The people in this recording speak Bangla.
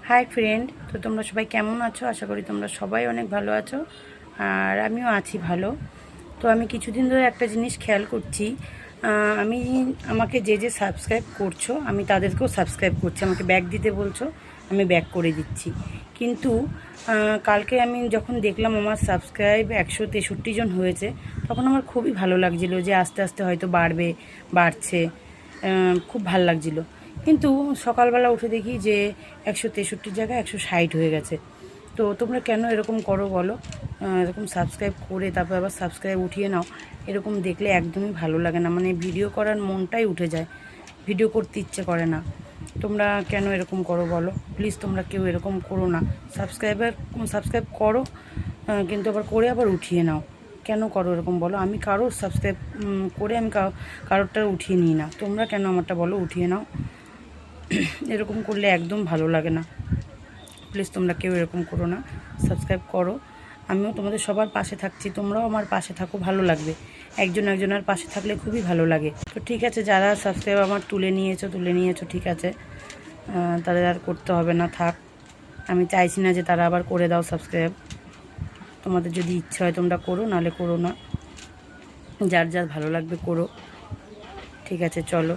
হাই ফ্রেন্ড, তো তোমরা সবাই কেমন আছো? আশা করি তোমরা সবাই অনেক ভালো আছো, আর আমিও আছি ভালো। তো আমি কিছুদিন ধরে একটা জিনিস খেয়াল করছি, আমি আমাকে যে সাবস্ক্রাইব করছো আমি তাদেরকেও সাবস্ক্রাইব করছি, আমাকে ব্যাক দিতে বলছো, আমি ব্যাক করে দিচ্ছি। কিন্তু কালকে আমি যখন দেখলাম আমার সাবস্ক্রাইব 163 জন হয়েছে, তখন আমার খুবই ভালো লাগছিলো যে আস্তে আস্তে হয়তো বাড়ছে, খুব ভালো লাগছিলো। কিন্তু সকালবেলা উঠে দেখি যে 163 জায়গায় 160 হয়ে গেছে। তো তোমরা কেন এরকম করো বলো? এরকম সাবস্ক্রাইব করে তারপর আবার সাবস্ক্রাইব উঠিয়ে নাও, এরকম দেখলে একদমই ভালো লাগে না, মানে ভিডিও করার মনটাই উঠে যায়, ভিডিও করতে ইচ্ছে করে না। তোমরা কেন এরকম করো বলো? প্লিজ তোমরা কেউ এরকম করো না। সাবস্ক্রাইব করো, কিন্তু আবার করে আবার উঠিয়ে নাও। কেন করো এরকম বলো? আমি কারো সাবস্ক্রাইব করে আমি কারোরটা উঠিয়ে নিই না, তোমরা কেন আমারটা বলো উঠিয়ে নাও? এরকম করলে একদম ভালো লাগে না। প্লিজ তোমরা কেউ এরকম করো না, সাবস্ক্রাইব করো। আমিও তোমাদের সবার পাশে থাকছি, তোমরাও আমার পাশে থাকো, ভালো লাগবে। একজনের পাশে থাকলে খুবই ভালো লাগে। তো ঠিক আছে, যারা সাবস্ক্রাইব আমার তুলে নিয়েছো ঠিক আছে, তাদের আর করতে হবে না, থাক। আমি চাইছি না যে তারা আবার করে দাও সাবস্ক্রাইব। তোমাদের যদি ইচ্ছা হয় তোমরা করো, নাহলে করো না, যার ভালো লাগবে করো। ঠিক আছে, চলো।